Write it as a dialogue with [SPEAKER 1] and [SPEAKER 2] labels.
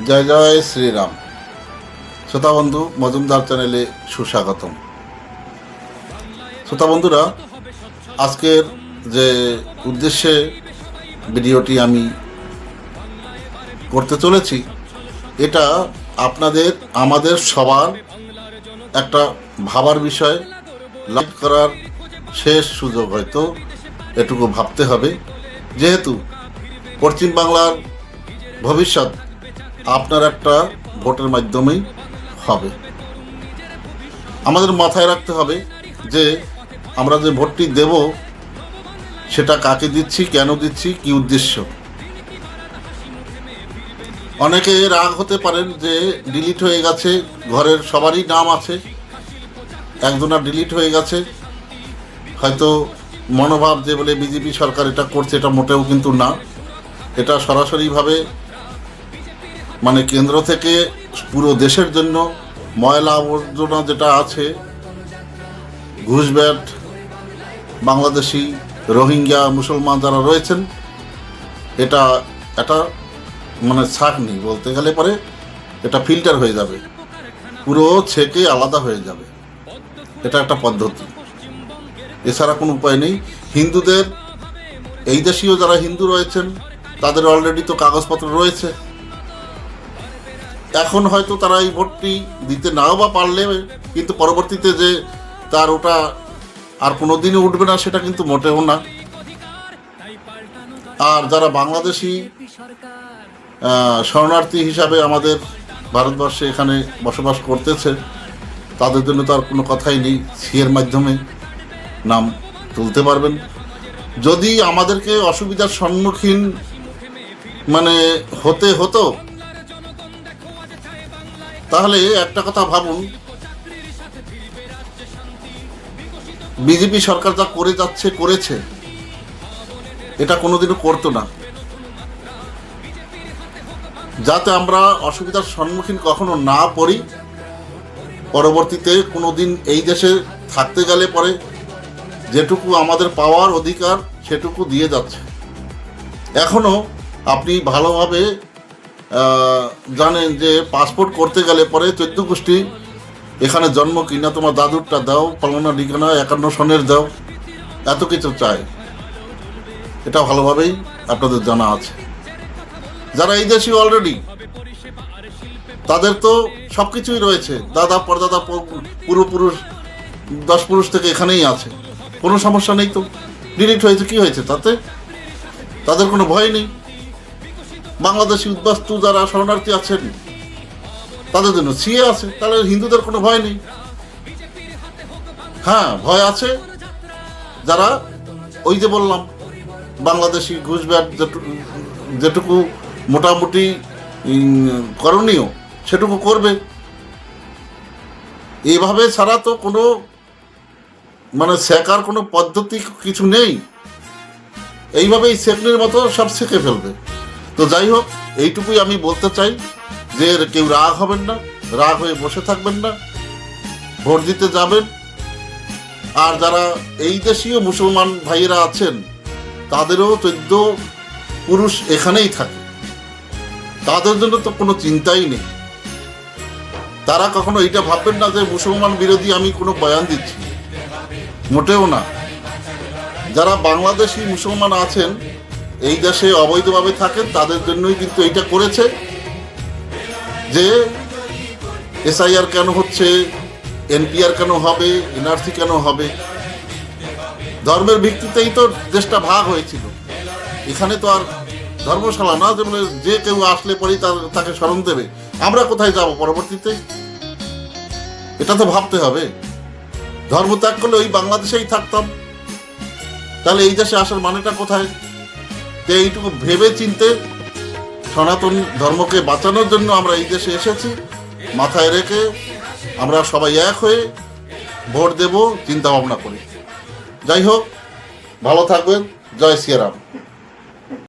[SPEAKER 1] জয় জয় শ্রীরাম। শ্রোতা বন্ধু মজুমদার চ্যানেলে সুস্বাগতম। শ্রোতা বন্ধুরা, আজকের যে উদ্দেশ্যে ভিডিওটি আমি করতে চলেছি, এটা আপনাদের আমাদের সবার একটা ভাবার বিষয়। লাভ করার শেষ সুযোগ হয়তো এটুকু ভাবতে হবে, যেহেতু পশ্চিমবাংলার ভবিষ্যৎ আপনার একটা ভোটের মাধ্যমেই হবে। আমাদের মাথায় রাখতে হবে যে আমরা যে ভোটটি দেব সেটা কাকে দিচ্ছি, কেন দিচ্ছি, কি উদ্দেশ্য। অনেকে রাগ হতে পারেন যে ডিলিট হয়ে গেছে, ঘরের সবারই নাম আছে, একজনের ডিলিট হয়ে গেছে, হয়তো মনোভাব যে বলে বিজেপি সরকার এটা করছে, এটা মোটেও কিন্তু না। এটা সরাসরিভাবে মানে কেন্দ্র থেকে পুরো দেশের জন্য ময়লা আবর্জনা যেটা আছে, ঘুষব্যাট, বাংলাদেশি, রোহিঙ্গা, মুসলমান যারা রয়েছেন, এটা মানে ছাঁকনি বলতে গেলে পরে এটা ফিল্টার হয়ে যাবে, পুরো ছেঁকে আলাদা হয়ে যাবে। এটা একটা পদ্ধতি, এছাড়া কোনো উপায় নেই। হিন্দুদের, এই দেশীয় যারা হিন্দু রয়েছেন তাদের অলরেডি তো কাগজপত্র রয়েছে। এখন হয়তো তারা এই ভোটটি দিতে নাও বা পারলে, কিন্তু পরবর্তীতে যে তার ওটা আর কোনো দিনই উঠবে না সেটা কিন্তু মোটেও না। আর যারা বাংলাদেশি শরণার্থী হিসাবে আমাদের ভারতবর্ষে এখানে বসবাস করতেছে, তাদের জন্য তো আর কোনো কথাই নেই, সিএর মাধ্যমে নাম তুলতে পারবেন। যদি আমাদেরকে অসুবিধার সম্মুখীন মানে হতে হতো, তাহলে একটা কথা ভাবুন, বিজেপি সরকার যা করে যাচ্ছে, করেছে, এটা কোনোদিনও করতো না। যাতে আমরা অসুবিধার সম্মুখীন কখনো না পড়ি, পরবর্তীতে কোনো দিন এই দেশে থাকতে গেলে পরে যেটুকু আমাদের পাওয়ার অধিকার সেটুকু দিয়ে যাচ্ছে। এখনও আপনি ভালোভাবে জানেন যে পাসপোর্ট করতে গেলে পরে 14 গোষ্ঠী এখানে জন্ম কিনা, তোমার দাদুরটা দাও, ফলানা ঠিকানা 51 সনের দাও, এত কিছু চাই। এটা ভালোভাবেই আপনাদের জানা আছে। যারা এই দেশি অলরেডি, তাদের তো সব কিছুই রয়েছে, দাদা পরদাদা পূর্বপুরুষ 10 পুরুষ থেকে এখানেই আছে, কোনো সমস্যা নেই। তো ডিলিট হয়েছে, কি হয়েছে তাতে? তাদের কোনো ভয় নেই। বাংলাদেশি উদ্বাস্তু যারা শরণার্থী আছেন তাদের জন্য সিএ আছে, তাহলে হিন্দুদের কোনো ভয় নেই। হ্যাঁ, ভয় আছে যারা ওই যে বললাম বাংলাদেশি ঘুষব্যাট যেটুকু মোটামুটি করণীয় সেটুকু করবে। এইভাবে ছাড়া তো কোনো মানে শেখার কোনো পদ্ধতি কিছু নেই। এইভাবেই শেখনির মতো সব শেখে ফেলবে। তো যাই হোক, এইটুকুই আমি বলতে চাই যে কেউ রাগ হবেন না, রাগ হয়ে বসে থাকবেন না, ভোট দিতে যাবেন। আর যারা এই দেশীয় মুসলমান ভাইয়েরা আছেন, তাদেরও 14 পুরুষ এখানেই থাকে, তাদের জন্য তো কোনো চিন্তাই নেই। তারা কখনো এইটা ভাববেন না যে মুসলমান বিরোধী আমি কোনো বয়ান দিচ্ছি, মোটেও না। যারা বাংলাদেশি মুসলমান আছেন, এই দেশে অবৈধভাবে থাকেন, তাদের জন্যই কিন্তু এইটা করেছে যে এসআইআর কেন হচ্ছে, এনপিআর কেন হবে, এনআরসি কেন হবে। ধর্মের ভিত্তিতেই তো দেশটা ভাগ হয়েছিল। এখানে তো আর ধর্মশালা না যে মানে যে কেউ আসলে পরেই তাকে শরণ দেবে। আমরা কোথায় যাব পরবর্তীতে? এটা তো ভাবতে হবে। ধর্ম ত্যাগ করলে ওই বাংলাদেশেই থাকতাম, তাহলে এই দেশে আসার মানেটা কোথায়? তো এইটুকু ভেবে চিনতে সনাতন ধর্মকে বাঁচানোর জন্য আমরা এই দেশে এসেছি। মাথায় রেখে আমরা সবাই এক হয়ে ভোট দেব চিন্তা ভাবনা করি। যাই হোক, ভালো থাকবেন। জয় শ্রীরাম।